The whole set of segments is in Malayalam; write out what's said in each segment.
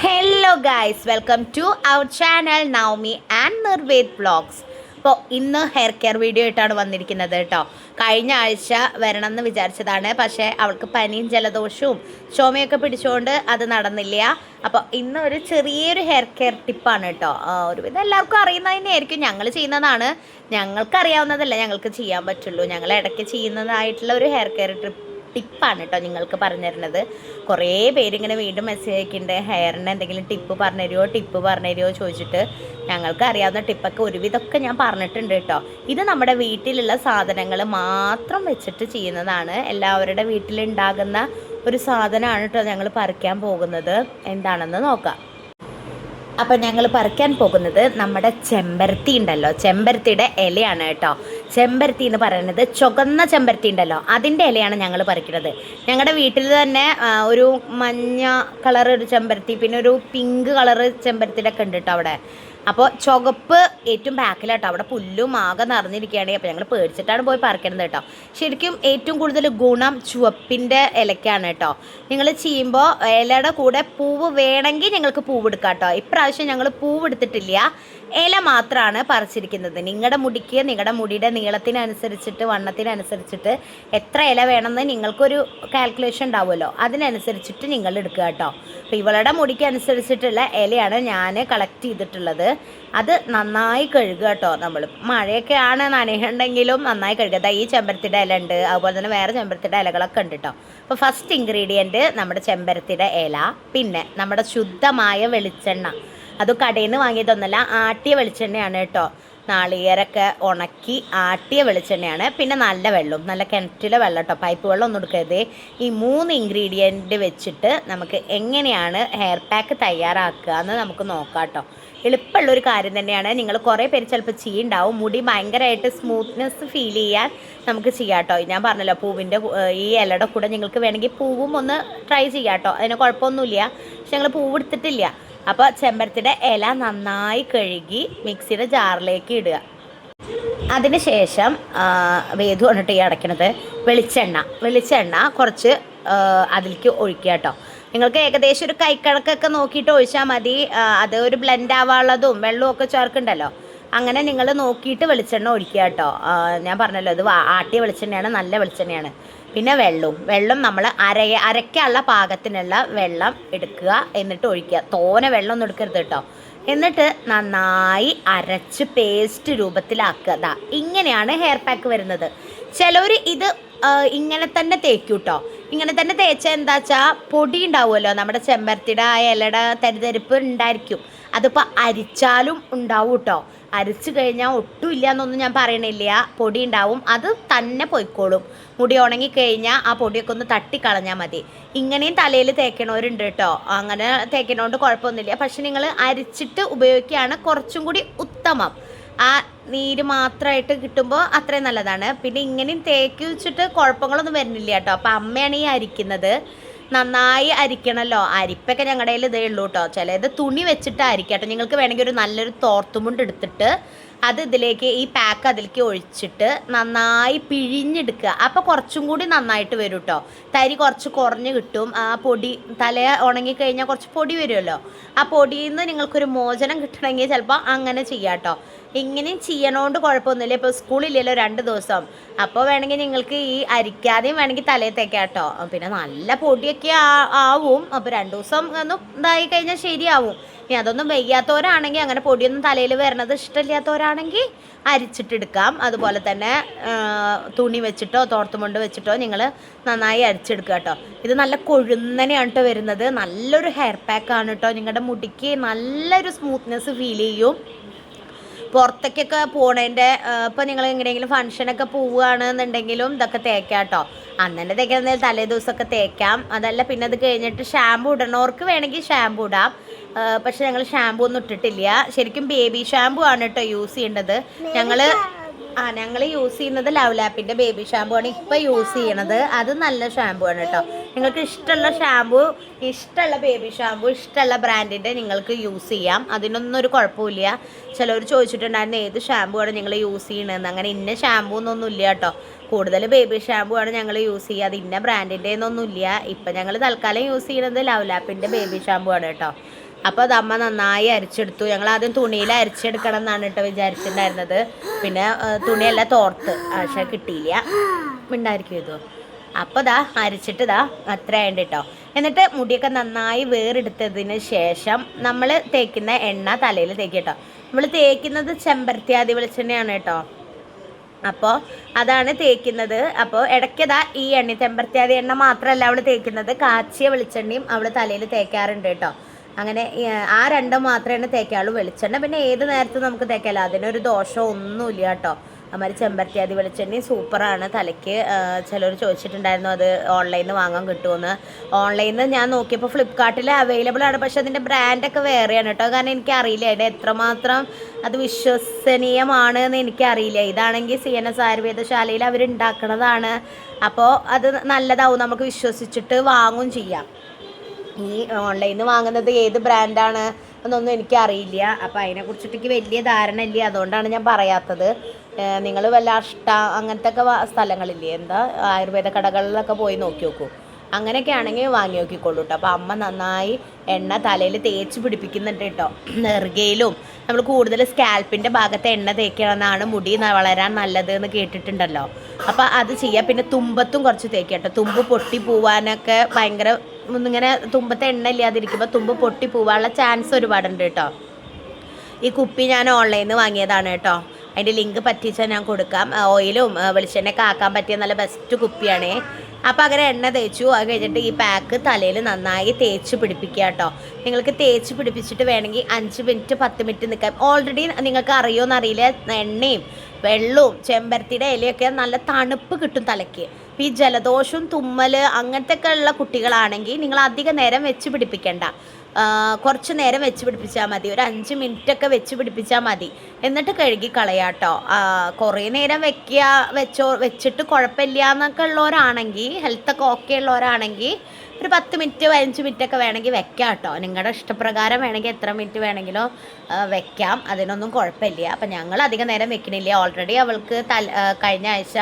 Hello guys, welcome to our channel Navami and Nirved vlogs. അപ്പോൾ ഇന്ന് ഹെയർ കെയർ വീഡിയോ ആയിട്ടാണ് വന്നിരിക്കുന്നത് കേട്ടോ. കഴിഞ്ഞ ആഴ്ച വരണം എന്ന് വിചാരിച്ചതാണ്, പക്ഷേ അവൾക്ക് പനിയും ജലദോഷവും ചുമയൊക്കെ പിടിച്ചുകൊണ്ട് അത് നടന്നില്ല. അപ്പോൾ ഇന്ന് ഒരു ചെറിയൊരു ഹെയർ കെയർ ടിപ്പാണ് കേട്ടോ. ഒരുവിധം എല്ലാവർക്കും അറിയുന്നത് തന്നെയായിരിക്കും, ഞങ്ങൾ ചെയ്യുന്നതാണ്. ഞങ്ങൾക്ക് അറിയാവുന്നതല്ല ഞങ്ങൾക്ക് ചെയ്യാൻ പറ്റുള്ളൂ. ഞങ്ങൾ ഇടയ്ക്ക് ചെയ്യുന്നതായിട്ടുള്ള ഒരു ഹെയർ കെയർ ടിപ്പാണ് കേട്ടോ നിങ്ങൾക്ക് പറഞ്ഞു തരുന്നത്. കുറേ പേരിങ്ങനെ വീണ്ടും മെസ്സേജ് അയക്കുന്നുണ്ട്, ഹെയറിന് എന്തെങ്കിലും ടിപ്പ് പറഞ്ഞു തരുമോ ചോദിച്ചിട്ട്. ഞങ്ങൾക്ക് അറിയാവുന്ന ടിപ്പൊക്കെ ഒരുവിധമൊക്കെ ഞാൻ പറഞ്ഞിട്ടുണ്ട് കേട്ടോ. ഇത് നമ്മുടെ വീട്ടിലുള്ള സാധനങ്ങൾ മാത്രം വെച്ചിട്ട് ചെയ്യുന്നതാണ്. എല്ലാവരുടെ വീട്ടിലുണ്ടാകുന്ന ഒരു സാധനമാണ് കേട്ടോ ഞങ്ങൾ പറിക്കാൻ പോകുന്നത്. എന്താണെന്ന് നോക്കാം. അപ്പം ഞങ്ങൾ പറിക്കാൻ പോകുന്നത് നമ്മുടെ ചെമ്പരത്തി ഉണ്ടല്ലോ, ചെമ്പരത്തിയുടെ ഇലയാണ് കേട്ടോ. ചെമ്പരത്തി എന്ന് പറയുന്നത് ചുവന്ന ചെമ്പരത്തി ഉണ്ടല്ലോ, അതിൻ്റെ ഇലയാണ് ഞങ്ങൾ പറിക്കുന്നത്. ഞങ്ങളുടെ വീട്ടിൽ തന്നെ ഒരു മഞ്ഞ കളർ ഒരു ചെമ്പരത്തി, പിന്നെ ഒരു പിങ്ക് കളറ് ചെമ്പരത്തിയുടെ ഒക്കെ ഉണ്ട് കേട്ടോ അവിടെ. അപ്പോൾ ചുവപ്പ് ഏറ്റവും ബാക്കിലാട്ടോ, അവിടെ പുല്ലും ആകെ നിറഞ്ഞിരിക്കുകയാണ്. അപ്പോൾ ഞങ്ങൾ പേടിച്ചിട്ടാണ് പോയി പറിക്കുന്നത് കേട്ടോ. ശരിക്കും ഏറ്റവും കൂടുതൽ ഗുണം ചുവപ്പിൻ്റെ ഇലയ്ക്കാണ് കേട്ടോ. നിങ്ങൾ ചെയ്യുമ്പോൾ ഇലയുടെ കൂടെ പൂവ് വേണമെങ്കിൽ ഞങ്ങൾക്ക് പൂവ് എടുക്കാം കേട്ടോ. ഇപ്രാവശ്യം ഞങ്ങൾ പൂവ് എടുത്തിട്ടില്ല, ഇല മാത്രമാണ് പറിച്ചിരിക്കുന്നത്. നിങ്ങളുടെ മുടിക്ക് നിങ്ങളുടെ മുടിയുടെ നീളത്തിനനുസരിച്ചിട്ട് വണ്ണത്തിനനുസരിച്ചിട്ട് എത്ര ഇല വേണമെന്ന് നിങ്ങൾക്കൊരു കാൽക്കുലേഷൻ ഉണ്ടാവുമല്ലോ, അതിനനുസരിച്ചിട്ട് നിങ്ങൾ എടുക്കുക കേട്ടോ. അപ്പോൾ ഇവളുടെ മുടിക്ക് അനുസരിച്ചിട്ടുള്ള ഇലയാണ് ഞാൻ കളക്ട് ചെയ്തിട്ടുള്ളത്. അത് നന്നായി കഴുകുക കേട്ടോ. നമ്മൾ മഴയൊക്കെ ആണ്, നനയുണ്ടെങ്കിലും നന്നായി കഴുകുക. ഈ ചെമ്പരത്തിയുടെ ഇല ഉണ്ട്, അതുപോലെ തന്നെ വേറെ ചെമ്പരത്തിയുടെ ഇലകളൊക്കെ ഉണ്ട് കേട്ടോ. അപ്പോൾ ഫസ്റ്റ് ഇൻഗ്രീഡിയൻറ്റ് നമ്മുടെ ചെമ്പരത്തിയുടെ ഇല, പിന്നെ നമ്മുടെ ശുദ്ധമായ വെളിച്ചെണ്ണ. അത് കടയിൽ നിന്ന് വാങ്ങിയതൊന്നുമല്ല, ആട്ടിയ വെളിച്ചെണ്ണയാണ് കേട്ടോ. നാളികേരൊക്കെ ഉണക്കി ആട്ടിയ വെളിച്ചെണ്ണയാണ്. പിന്നെ നല്ല വെള്ളം, നല്ല കിണറ്റിലെ വെള്ളം കേട്ടോ, പൈപ്പ് വെള്ളം ഒന്നും എടുക്കരുത്. ഈ 3 ഇൻഗ്രീഡിയൻറ്റ് വെച്ചിട്ട് നമുക്ക് എങ്ങനെയാണ് ഹെയർ പാക്ക് തയ്യാറാക്കുക എന്ന് നമുക്ക് നോക്കാം കേട്ടോ. എളുപ്പമുള്ളൊരു കാര്യം തന്നെയാണ്. നിങ്ങൾ കുറേ പേര് ചിലപ്പോൾ ചെയ്യുന്നുണ്ടാവും, മുടി ഭയങ്കരമായിട്ട് സ്മൂത്ത്നെസ് ഫീൽ ചെയ്യാൻ നമുക്ക് ചെയ്യാം കേട്ടോ. ഞാൻ പറഞ്ഞല്ലോ, പൂവിൻ്റെ ഈ ഇലയുടെ കൂടെ നിങ്ങൾക്ക് വേണമെങ്കിൽ പൂവും ഒന്ന് ട്രൈ ചെയ്യാം കേട്ടോ, അതിന് കുഴപ്പമൊന്നുമില്ല. പക്ഷെ ഞങ്ങൾ പൂവ് എടുത്തിട്ടില്ല. അപ്പോൾ ചെമ്പരത്തിയുടെ ഇല നന്നായി കഴുകി മിക്സിയുടെ ജാറിലേക്ക് ഇടുക. അതിന് ശേഷം വേദു വന്നിട്ട് ഈ അടയ്ക്കണത് വെളിച്ചെണ്ണ കുറച്ച് അതിലേക്ക് ഒഴിക്കുക കേട്ടോ. നിങ്ങൾക്ക് ഏകദേശം ഒരു കൈക്കണക്കൊക്കെ നോക്കിയിട്ട് ഒഴിച്ചാൽ മതി. അത് ഒരു ബ്ലെൻഡ് ആവാനുള്ളതും വെള്ളവും ഒക്കെ ചേർക്കുന്നുണ്ടല്ലോ, അങ്ങനെ നിങ്ങൾ നോക്കിയിട്ട് വെളിച്ചെണ്ണ ഒഴിക്കുക കേട്ടോ. ഞാൻ പറഞ്ഞല്ലോ, ഇത് ആട്ടിയ വെളിച്ചെണ്ണയാണ്, നല്ല വെളിച്ചെണ്ണയാണ്. പിന്നെ വെള്ളം നമ്മൾ അരയ്ക്കാനുള്ള പാകത്തിനുള്ള വെള്ളം എടുക്കുക, എന്നിട്ട് ഒഴിക്കുക. തോനെ വെള്ളമൊന്നും എടുക്കരുത് കേട്ടോ. എന്നിട്ട് നന്നായി അരച്ച് പേസ്റ്റ് രൂപത്തിലാക്കുക. ഇങ്ങനെയാണ് ഹെയർ പാക്ക് വരുന്നത്. ചിലവർ ഇത് ഇങ്ങനെ തന്നെ തേക്കും കേട്ടോ. ഇങ്ങനെ തന്നെ തേച്ചാൽ എന്താ വെച്ചാൽ പൊടി ഉണ്ടാവുമല്ലോ, നമ്മുടെ ചെമ്പരത്തിയുടെ ആ ഇലയുടെ തരിതരിപ്പ് ഉണ്ടായിരിക്കും. അതിപ്പോൾ അരിച്ചാലും ഉണ്ടാവും കേട്ടോ. അരിച്ചു കഴിഞ്ഞാൽ ഒട്ടും ഇല്ല എന്നൊന്നും ഞാൻ പറയണില്ല, പൊടി ഉണ്ടാവും, അത് തന്നെ പൊയ്ക്കോളും. മുടി ഉണങ്ങിക്കഴിഞ്ഞാൽ ആ പൊടിയൊക്കെ ഒന്ന് തട്ടിക്കളഞ്ഞാൽ മതി. ഇങ്ങനെയും തലയിൽ തേക്കണവരുണ്ട് കേട്ടോ, അങ്ങനെ തേക്കണോണ്ട് കുഴപ്പമൊന്നുമില്ല. പക്ഷെ നിങ്ങൾ അരിച്ചിട്ട് ഉപയോഗിക്കുകയാണ് കുറച്ചും കൂടി ഉത്തമം. ആ നീര് മാത്രമായിട്ട് കിട്ടുമ്പോൾ അത്രയും നല്ലതാണ്. പിന്നെ ഇങ്ങനെയും തേക്കി വെച്ചിട്ട് കുഴപ്പങ്ങളൊന്നും വരുന്നില്ല കേട്ടോ. അപ്പം അമ്മയാണ് ഈ അരിക്കുന്നത്. നന്നായി അരിക്കണമല്ലോ. അരിപ്പൊക്കെ ഞങ്ങളുടെ കയ്യിൽ ഇതേ ഉള്ളൂ കേട്ടോ. ചിലത് തുണി വെച്ചിട്ട് അരിക്കട്ടെ. നിങ്ങൾക്ക് വേണമെങ്കിൽ ഒരു നല്ലൊരു തോർത്തുമുണ്ട് എടുത്തിട്ട് അത് ഇതിലേക്ക്, ഈ പാക്ക് അതിലേക്ക് ഒഴിച്ചിട്ട് നന്നായി പിഴിഞ്ഞെടുക്കുക. അപ്പോൾ കുറച്ചും കൂടി നന്നായിട്ട് വരും കേട്ടോ. തരി കുറച്ച് കുറഞ്ഞ് കിട്ടും. ആ പൊടി തല ഉണങ്ങിക്കഴിഞ്ഞാൽ കുറച്ച് പൊടി വരുമല്ലോ, ആ പൊടിയിൽ നിന്ന് നിങ്ങൾക്കൊരു മോചനം കിട്ടണമെങ്കിൽ ചിലപ്പോൾ അങ്ങനെ ചെയ്യാം കേട്ടോ. ഇങ്ങനെയും ചെയ്യണോണ്ട് കുഴപ്പമൊന്നുമില്ല. ഇപ്പോൾ സ്കൂളില്ലല്ലോ 2 ദിവസം, അപ്പോൾ വേണമെങ്കിൽ നിങ്ങൾക്ക് ഈ അരിക്കാതെയും വേണമെങ്കിൽ തലയിൽ തേക്കാം കേട്ടോ. പിന്നെ നല്ല പൊടിയൊക്കെ ആവും. അപ്പോൾ 2 ദിവസം ഒന്നും ഇതായി കഴിഞ്ഞാൽ ശരിയാവും. ഇനി അതൊന്നും വയ്യാത്തവരാണെങ്കിൽ, അങ്ങനെ പൊടിയൊന്നും തലയിൽ വരണത് ഇഷ്ടമില്ലാത്തവരാണെങ്കിൽ അരിച്ചിട്ടെടുക്കാം. അതുപോലെ തന്നെ തുണി വെച്ചിട്ടോ തോർത്തുമുണ്ട് വെച്ചിട്ടോ നിങ്ങൾ നന്നായി അരിച്ചെടുക്കുക കേട്ടോ. ഇത് നല്ല കൊഴുന്നനെയാണ് കേട്ടോ വരുന്നത്. നല്ലൊരു ഹെയർ പാക്കാണ് കേട്ടോ. നിങ്ങളുടെ മുടിക്ക് നല്ലൊരു സ്മൂത്ത്നെസ് ഫീൽ ചെയ്യും. പുറത്തേക്കൊക്കെ പോണതിൻ്റെ ഇപ്പോൾ നിങ്ങൾ എങ്ങനെയെങ്കിലും ഫംഗ്ഷനൊക്കെ പോവുകയാണെന്നുണ്ടെങ്കിലും ഇതൊക്കെ തേക്കാം കേട്ടോ. അന്നെ തേക്കാൻ തലേ ദിവസമൊക്കെ തേക്കാം. അതല്ല പിന്നെ അത് കഴിഞ്ഞിട്ട് ഷാമ്പു ഇടണവർക്ക് വേണമെങ്കിൽ ഷാമ്പു ഇടാം. പക്ഷെ ഞങ്ങൾ ഷാമ്പു ഒന്നും ഇട്ടിട്ടില്ല. ശരിക്കും ബേബി ഷാമ്പു ആണ് കേട്ടോ യൂസ് ചെയ്യേണ്ടത്. ഞങ്ങൾ യൂസ് ചെയ്യുന്നത് ലവ് ലാപ്പിൻ്റെ ബേബി ഷാമ്പു ആണ് ഇപ്പോൾ യൂസ് ചെയ്യണത്. അത് നല്ല ഷാമ്പു ആണ് കേട്ടോ. നിങ്ങൾക്ക് ഇഷ്ടമുള്ള ഷാമ്പു, ഇഷ്ടമുള്ള ബേബി ഷാമ്പു, ഇഷ്ടമുള്ള ബ്രാൻഡിൻ്റെ നിങ്ങൾക്ക് യൂസ് ചെയ്യാം. അതിനൊന്നും ഒരു കുഴപ്പമില്ല. ചിലവർ ചോദിച്ചിട്ടുണ്ടായിരുന്നു ഏത് ഷാമ്പു ആണ് നിങ്ങൾ യൂസ് ചെയ്യണമെന്ന്. അങ്ങനെ ഇന്ന ഷാമ്പു എന്നൊന്നും ഇല്ല കേട്ടോ. കൂടുതൽ ബേബി ഷാമ്പു ആണ് ഞങ്ങൾ യൂസ് ചെയ്യുക. അത് ഇന്ന ബ്രാൻഡിൻ്റെ ഒന്നും ഇല്ല. ഇപ്പം ഞങ്ങൾ തൽക്കാലം യൂസ് ചെയ്യുന്നത് ലവ് ലാപ്പിൻ്റെ ബേബി ഷാമ്പു ആണ് കേട്ടോ. അപ്പോൾ അത് അമ്മ നന്നായി അരിച്ചെടുത്തു. ഞങ്ങൾ ആദ്യം തുണിയിൽ അരിച്ചെടുക്കണം എന്നാണ് കേട്ടോ വിചാരിച്ചിട്ടുണ്ടായിരുന്നത്. പിന്നെ തുണിയെല്ലാം തോർത്ത് പക്ഷേ കിട്ടിയില്ല, ഉണ്ടായിരിക്കും ഇതോ. അപ്പോൾ ഇതാ അരിച്ചിട്ട് ഇതാ അത്ര ആയിട്ട് കേട്ടോ. എന്നിട്ട് മുടിയൊക്കെ നന്നായി വേറെടുത്തതിന് ശേഷം നമ്മൾ തേക്കുന്ന എണ്ണ തലയിൽ തേക്കുക കേട്ടോ. നമ്മൾ തേക്കുന്നത് ചെമ്പരത്തിയാതി വെളിച്ചെണ്ണയാണ് കേട്ടോ. അപ്പോൾ അതാണ് തേക്കുന്നത്. അപ്പോൾ ഇടയ്ക്കതാ ഈ എണ്ണ ചെമ്പരത്തിയാതി എണ്ണ മാത്രമല്ല അവൾ തേക്കുന്നത്, കാച്ചിയ വെളിച്ചെണ്ണയും അവൾ തലയിൽ തേക്കാറുണ്ട് കേട്ടോ. അങ്ങനെ ആ രണ്ടും മാത്രമേ തേക്കാവുള്ളൂ. വെളിച്ചെണ്ണ പിന്നെ ഏത് നേരത്തും നമുക്ക് തേക്കാമല്ലോ, അതിനൊരു ദോഷം ഒന്നുമില്ല കേട്ടോ. അമ്മമാർ ചെമ്പരത്തിയാതി വെളിച്ചെണ്ണ സൂപ്പറാണ് തലയ്ക്ക്. ചിലർ ചോദിച്ചിട്ടുണ്ടായിരുന്നു അത് ഓൺലൈനിൽ നിന്ന് വാങ്ങാൻ കിട്ടുമെന്ന്. ഓൺലൈനിൽ നിന്ന് ഞാൻ നോക്കിയപ്പോൾ ഫ്ലിപ്കാർട്ടിൽ അവൈലബിൾ ആണ്, പക്ഷേ അതിൻ്റെ ബ്രാൻഡൊക്കെ വേറെയാണ് കേട്ടോ. കാരണം എനിക്കറിയില്ല അതിൻ്റെ എത്രമാത്രം അത് വിശ്വസനീയമാണ് എന്ന് എനിക്കറിയില്ല. ഇതാണെങ്കിൽ CNS ആയുർവേദശാലയിൽ അവരുണ്ടാക്കണതാണ്. അപ്പോൾ അത് നല്ലതാവും, നമുക്ക് വിശ്വസിച്ചിട്ട് വാങ്ങും ചെയ്യാം. ഈ ഓൺലൈനിൽ നിന്ന് വാങ്ങുന്നത് ഏത് ബ്രാൻഡാണ് എന്നൊന്നും എനിക്കറിയില്ല. അപ്പോൾ അതിനെക്കുറിച്ചിട്ട് എനിക്ക് വലിയ ധാരണ ഇല്ല, അതുകൊണ്ടാണ് ഞാൻ പറയാത്തത്. നിങ്ങൾ വല്ല അങ്ങനത്തെ ഒക്കെ സ്ഥലങ്ങളില്ലേ, എന്താ ആയുർവേദ കടകളിലൊക്കെ പോയി നോക്കി നോക്കൂ. അങ്ങനെയൊക്കെ ആണെങ്കിൽ വാങ്ങി നോക്കിക്കോളൂ കേട്ടോ. അപ്പോൾ അമ്മ നന്നായി എണ്ണ തലയിൽ തേച്ച് പിടിപ്പിക്കുന്നുണ്ട് കേട്ടോ. നെറുകയിലും നമ്മൾ കൂടുതൽ സ്കാൽപ്പിൻ്റെ ഭാഗത്ത് എണ്ണ തേക്കണമെന്നാണ് മുടി വളരാൻ നല്ലത് എന്ന് കേട്ടിട്ടുണ്ടല്ലോ. അപ്പോൾ അത് ചെയ്യുക. പിന്നെ തുമ്പത്തും കുറച്ച് തേക്കുക കേട്ടോ. തുമ്പ് പൊട്ടി പോവാനൊക്കെ ഭയങ്കര ഇങ്ങനെ തുമ്പത്തെ എണ്ണ ഇല്ലാതിരിക്കുമ്പോൾ തുമ്പ് പൊട്ടി പോവാനുള്ള ചാൻസ് ഒരുപാടുണ്ട് കേട്ടോ. ഈ കുപ്പി ഞാൻ ഓൺലൈനിൽ നിന്ന് വാങ്ങിയതാണ് കേട്ടോ. അതിൻ്റെ ലിങ്ക് പറ്റിച്ചാൽ ഞാൻ കൊടുക്കാം. ഓയിലും വെളിച്ചെണ്ണയൊക്കെ ആക്കാൻ പറ്റിയ നല്ല ബെസ്റ്റ് കുപ്പിയാണേ. അപ്പോൾ അങ്ങനെ എണ്ണ തേച്ചു. അത് കഴിഞ്ഞിട്ട് ഈ പാക്ക് തലയിൽ നന്നായി തേച്ച് പിടിപ്പിക്കുക കേട്ടോ. നിങ്ങൾക്ക് തേച്ച് പിടിപ്പിച്ചിട്ട് വേണമെങ്കിൽ 5 മിനിറ്റ് 10 മിനിറ്റ് നിൽക്കാം. ഓൾറെഡി നിങ്ങൾക്ക് അറിയുമോ എന്നറിയില്ല, എണ്ണയും വെള്ളവും ചെമ്പരത്തിയുടെ ഇലയൊക്കെ നല്ല തണുപ്പ് കിട്ടും തലയ്ക്ക്. ഈ ജലദോഷവും തുമ്മൽ അങ്ങനത്തെ ഒക്കെ ഉള്ള കുട്ടികളാണെങ്കിൽ നിങ്ങൾ അധികം നേരം വെച്ച് പിടിപ്പിക്കേണ്ട, കുറച്ച് നേരം വെച്ച് പിടിപ്പിച്ചാൽ മതി. ഒരു 5 മിനിറ്റൊക്കെ വെച്ച് പിടിപ്പിച്ചാൽ മതി. എന്നിട്ട് കഴുകി കളയാട്ടോ. കുറേ നേരം വെച്ചിട്ട് കുഴപ്പമില്ല എന്നൊക്കെ ഉള്ളവരാണെങ്കിൽ, ഹെൽത്തൊക്കെ ഓക്കെ ഉള്ളവരാണെങ്കിൽ ഒരു 10 മിനിറ്റ് 15 മിനിറ്റൊക്കെ വേണമെങ്കിൽ വെക്കാം കേട്ടോ. നിങ്ങളുടെ ഇഷ്ടപ്രകാരം വേണമെങ്കിൽ എത്ര മിനിറ്റ് വേണമെങ്കിലോ വെക്കാം, അതിനൊന്നും കുഴപ്പമില്ല. അപ്പം ഞങ്ങൾ അധികം നേരം വെക്കണില്ല. ഓൾറെഡി അവൾക്ക് കഴിഞ്ഞ ആഴ്ച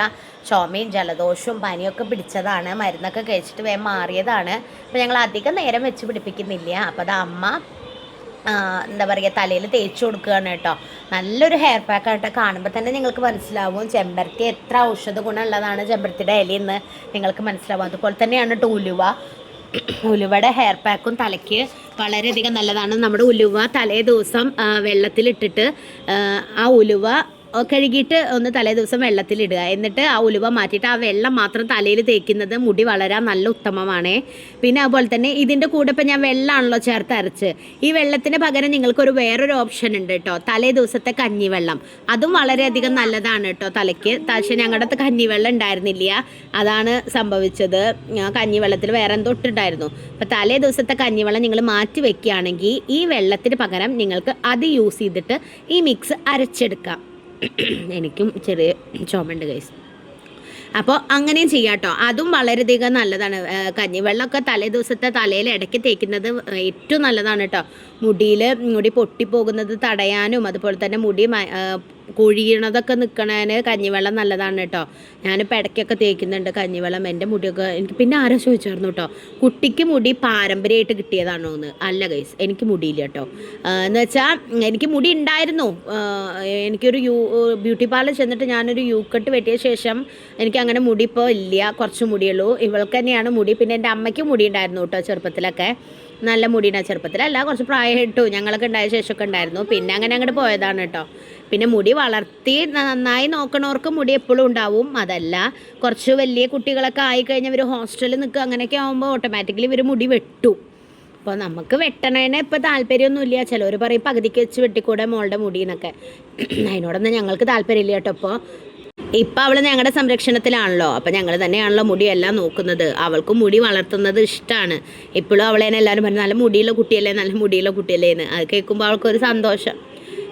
ചുമയും ജലദോഷവും പനിയൊക്കെ പിടിച്ചതാണ്, മരുന്നൊക്കെ കഴിച്ചിട്ട് വേഗം മാറിയതാണ്. അപ്പോൾ ഞങ്ങൾ അധികം നേരം വെച്ച് പിടിപ്പിക്കുന്നില്ല. അപ്പോൾ അത് അമ്മ എന്താ പറയുക തലയിൽ തേച്ച് കൊടുക്കുകയാണ് കേട്ടോ. നല്ലൊരു ഹെയർ പാക്കായിട്ട് കാണുമ്പോൾ തന്നെ നിങ്ങൾക്ക് മനസ്സിലാവും ചെമ്പരത്തി എത്ര ഔഷധ ഗുണമുള്ളതാണ് ചെമ്പരത്തിയുടെ ഇലയെന്ന് നിങ്ങൾക്ക് മനസ്സിലാവും. അതുപോലെ തന്നെയാണ് കേട്ടോ ഉലുവയുടെ ഹെയർ പാക്കും തലയ്ക്ക് വളരെയധികം നല്ലതാണ്. നമ്മുടെ ഉലുവ തലേ ദിവസം വെള്ളത്തിലിട്ടിട്ട് ആ ഉലുവ കഴുകിയിട്ട് ഒന്ന് തലേ ദിവസം വെള്ളത്തിലിടുക. എന്നിട്ട് ആ ഉലുവ മാറ്റിയിട്ട് ആ വെള്ളം മാത്രം തലയിൽ തേക്കുന്നത് മുടി വളരാൻ നല്ല ഉത്തമമാണ്. പിന്നെ അതുപോലെ തന്നെ ഇതിൻ്റെ കൂടെ ഇപ്പം ഞാൻ വെള്ളമാണല്ലോ ചേർത്ത് അരച്ച്, ഈ വെള്ളത്തിന് പകരം നിങ്ങൾക്കൊരു വേറൊരു ഓപ്ഷൻ ഉണ്ട് കേട്ടോ. തലേ ദിവസത്തെ കഞ്ഞിവെള്ളം, അതും വളരെയധികം നല്ലതാണ് കേട്ടോ തലയ്ക്ക്. പക്ഷേ ഞങ്ങളുടെ അടുത്ത് കഞ്ഞിവെള്ളം ഉണ്ടായിരുന്നില്ല, അതാണ് സംഭവിച്ചത്. കഞ്ഞിവെള്ളത്തിൽ വേറെ എന്തോ ഇട്ടുണ്ടായിരുന്നു. അപ്പോൾ തലേ ദിവസത്തെ കഞ്ഞിവെള്ളം നിങ്ങൾ മാറ്റി വെക്കുകയാണെങ്കിൽ ഈ വെള്ളത്തിന് പകരം നിങ്ങൾക്ക് അത് യൂസ് ചെയ്തിട്ട് ഈ മിക്സ് അരച്ചെടുക്കാം. എനിക്കും ചെറിയ ചുമയുണ്ട് ഗൈസ്. അപ്പോൾ അങ്ങനെയും ചെയ്യാം കേട്ടോ. അതും വളരെയധികം നല്ലതാണ്. കഞ്ഞിവെള്ളമൊക്കെ തലേ ദിവസത്തെ തലയിൽ ഇടയ്ക്ക് തേക്കുന്നത് ഏറ്റവും നല്ലതാണ് കേട്ടോ. മുടി പൊട്ടിപ്പോകുന്നത് തടയാനും അതുപോലെ തന്നെ മുടി കൊഴിയണതൊക്കെ നിൽക്കണതിന് കഞ്ഞിവെള്ളം നല്ലതാണ് കേട്ടോ. ഞാനിപ്പോൾ ഇടയ്ക്കൊക്കെ തേക്കുന്നുണ്ട് കഞ്ഞിവെള്ളം. എൻ്റെ മുടിയൊക്കെ എനിക്ക് പിന്നെ ആരോ ചോദിച്ചായിരുന്നു കേട്ടോ, കുട്ടിക്ക് മുടി പാരമ്പര്യമായിട്ട് കിട്ടിയതാണോ എന്ന്. അല്ല ഗൈസ്, എനിക്ക് മുടിയില്ല കേട്ടോ. എന്ന് വെച്ചാൽ എനിക്ക് മുടി ഉണ്ടായിരുന്നു. എനിക്കൊരു ബ്യൂട്ടി പാർലർ ചെന്നിട്ട് ഞാനൊരു കട്ട് വെട്ടിയ ശേഷം എനിക്ക് അങ്ങനെ മുടി ഇപ്പോൾ ഇല്ല, കുറച്ച് മുടിയുള്ളൂ. ഇവൾക്ക് തന്നെയാണ് മുടി. പിന്നെ എൻ്റെ അമ്മയ്ക്ക് മുടി ഉണ്ടായിരുന്നു കേട്ടോ ചെറുപ്പത്തിലൊക്കെ, നല്ല മുടിയുടെ ചെറുപ്പത്തിലല്ല, കുറച്ച് പ്രായമായിട്ടു ഞങ്ങളൊക്കെ ഉണ്ടായ ശേഷമൊക്കെ ഉണ്ടായിരുന്നു. പിന്നെ അങ്ങനെ അങ്ങോട്ട് പോയതാണ് കേട്ടോ. പിന്നെ മുടി വളർത്തി നന്നായി നോക്കണവർക്ക് മുടി എപ്പോഴും ഉണ്ടാവും. അതല്ല കുറച്ച് വലിയ കുട്ടികളൊക്കെ ആയിക്കഴിഞ്ഞാൽ ഇവർ ഹോസ്റ്റലിൽ നിൽക്കുക അങ്ങനെയൊക്കെ ആകുമ്പോൾ ഓട്ടോമാറ്റിക്കലി ഇവർ മുടി വെട്ടും. അപ്പോൾ നമുക്ക് വെട്ടണേനെ ഇപ്പോൾ താല്പര്യമൊന്നുമില്ല. ചിലവർ പറയും പകുതിക്ക് വെച്ച് വെട്ടിക്കൂടെ മോളുടെ മുടി എന്നൊക്കെ. അതിനോടൊന്നും ഞങ്ങൾക്ക് താല്പര്യമില്ല കേട്ടോ. ഇപ്പം അവൾ ഞങ്ങളുടെ സംരക്ഷണത്തിലാണല്ലോ, അപ്പം ഞങ്ങൾ തന്നെയാണല്ലോ മുടിയെല്ലാം നോക്കുന്നത്. അവൾക്ക് മുടി വളർത്തുന്നത് ഇഷ്ടമാണ്. ഇപ്പോഴും അവളേനെ എല്ലാവരും പറഞ്ഞു നല്ല മുടിയുള്ള കുട്ടിയല്ലേ, നല്ല മുടിയുള്ള കുട്ടിയല്ലേ എന്ന്. അത് കേൾക്കുമ്പോൾ അവൾക്കൊരു സന്തോഷം.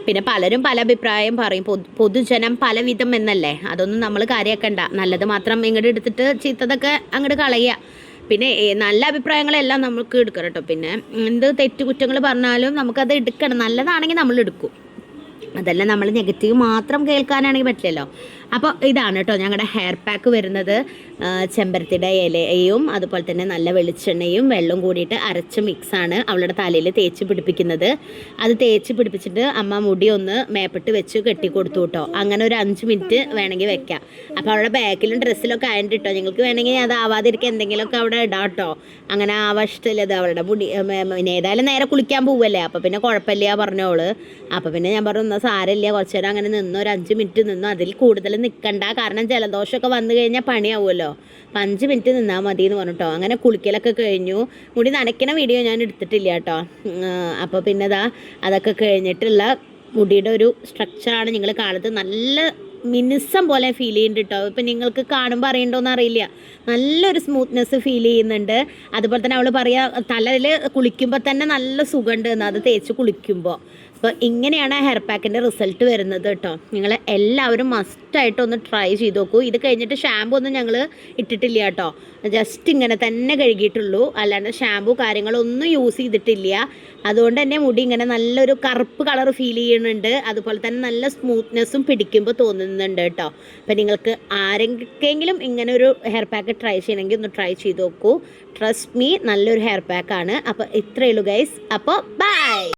പിന്നെ പലരും പല അഭിപ്രായം പറയും, പൊതുജനം പലവിധം എന്നല്ലേ, അതൊന്നും നമ്മൾ കാര്യമാക്കണ്ട. നല്ലത് മാത്രം ഇങ്ങോട്ട് എടുത്തിട്ട് ചീത്തതൊക്കെ അങ്ങോട്ട് കളയുക. പിന്നെ നല്ല അഭിപ്രായങ്ങളെല്ലാം നമുക്ക് എടുക്കണം കേട്ടോ. പിന്നെ എന്ത് തെറ്റുകുറ്റങ്ങൾ പറഞ്ഞാലും നമുക്കത് എടുക്കണം. നല്ലതാണെങ്കിൽ നമ്മൾ എടുക്കും, അതല്ല നമ്മൾ നെഗറ്റീവ് മാത്രം കേൾക്കാനാണെങ്കിൽ പറ്റില്ലല്ലോ. അപ്പോൾ ഇതാണ് കേട്ടോ ഞങ്ങളുടെ ഹെയർ പാക്ക് വരുന്നത്. ചെമ്പരത്തിയുടെ ഇലയും അതുപോലെ തന്നെ നല്ല വെളിച്ചെണ്ണയും വെള്ളവും കൂടിയിട്ട് അരച്ച മിക്സാണ് അവളുടെ തലയിൽ തേച്ച് പിടിപ്പിക്കുന്നത്. അത് തേച്ച് പിടിപ്പിച്ചിട്ട് അമ്മ മുടി ഒന്ന് മേപ്പിട്ട് വെച്ച് കെട്ടിക്കൊടുത്തു കേട്ടോ. അങ്ങനെ ഒരു 5 മിനിറ്റ് വേണമെങ്കിൽ വെക്കാം. അപ്പോൾ അവളുടെ ബാക്കിലും ഡ്രസ്സിലൊക്കെ ആയിട്ട് കേട്ടോ. നിങ്ങൾക്ക് വേണമെങ്കിൽ അത് ആവാതിരിക്കുക എന്തെങ്കിലുമൊക്കെ അവിടെ ഇടാം കേട്ടോ. അങ്ങനെ ആവശ്യമില്ലത് അവളുടെ മുടി പിന്നെ ഏതായാലും നേരെ കുളിക്കാൻ പോവല്ലേ, അപ്പോൾ പിന്നെ കുഴപ്പമില്ല പറഞ്ഞോള്. അപ്പോൾ പിന്നെ ഞാൻ പറഞ്ഞു എന്നാൽ സാരമില്ല, കുറച്ച് നേരം അങ്ങനെ നിന്നു, ഒരു 5 മിനിറ്റ് നിന്നു, അതിൽ കൂടുതൽ നിൽക്കണ്ട, കാരണം ജലദോഷമൊക്കെ വന്നു കഴിഞ്ഞാൽ പണിയാവുമല്ലോ. അപ്പം 5 മിനിറ്റ് നിന്നാൽ മതി എന്ന് പറഞ്ഞിട്ടോ. അങ്ങനെ കുളിക്കലൊക്കെ കഴിഞ്ഞു. മുടി നനയ്ക്കണ വീഡിയോ ഞാൻ എടുത്തിട്ടില്ല കേട്ടോ. അപ്പോൾ പിന്നെ അതൊക്കെ കഴിഞ്ഞിട്ടുള്ള മുടിയുടെ ഒരു സ്ട്രക്ചറാണ് നിങ്ങൾ കാണുന്നത്. നല്ല മിനുസം പോലെ ഫീൽ ചെയ്യുന്നുണ്ട് കേട്ടോ. ഇപ്പം നിങ്ങൾക്ക് കാണുമ്പോൾ അറിയണ്ടോന്ന് അറിയില്ല, നല്ലൊരു സ്മൂത്ത്നെസ് ഫീൽ ചെയ്യുന്നുണ്ട്. അതുപോലെ തന്നെ അവൾ പറയുക തലയിൽ കുളിക്കുമ്പോൾ തന്നെ നല്ല സുഖമുണ്ട് എന്ന്, അത് തേച്ച് കുളിക്കുമ്പോൾ. അപ്പോൾ ഇങ്ങനെയാണ് ഹെയർ പാക്കിൻ്റെ റിസൾട്ട് വരുന്നത് കേട്ടോ. നിങ്ങൾ എല്ലാവരും മസ്റ്റായിട്ട് ഒന്ന് ട്രൈ ചെയ്ത് നോക്കൂ. ഇത് കഴിഞ്ഞിട്ട് ഷാമ്പു ഒന്നും ഞങ്ങൾ ഇട്ടിട്ടില്ല കേട്ടോ. ജസ്റ്റ് ഇങ്ങനെ തന്നെ കഴുകിയിട്ടുള്ളൂ, അല്ലാണ്ട് ഷാമ്പു കാര്യങ്ങളൊന്നും യൂസ് ചെയ്തിട്ടില്ല. അതുകൊണ്ട് തന്നെ മുടി ഇങ്ങനെ നല്ലൊരു കറുപ്പ് കളർ ഫീൽ ചെയ്യുന്നുണ്ട്. അതുപോലെ തന്നെ നല്ല സ്മൂത്ത്നെസ്സും പിടിക്കുമ്പോൾ തോന്നുന്നുണ്ട് കേട്ടോ. അപ്പം നിങ്ങൾക്ക് ആരെങ്കിലും ഇങ്ങനെ ഒരു ഹെയർ പാക്ക് ട്രൈ ചെയ്യണമെങ്കിൽ ഒന്ന് ട്രൈ ചെയ്ത് നോക്കൂ. ട്രസ്റ്റ് മീ, നല്ലൊരു ഹെയർ പാക്കാണ്. അപ്പോൾ ഇത്രയേ ഉള്ളൂ ഗൈസ്. അപ്പോൾ ബൈ.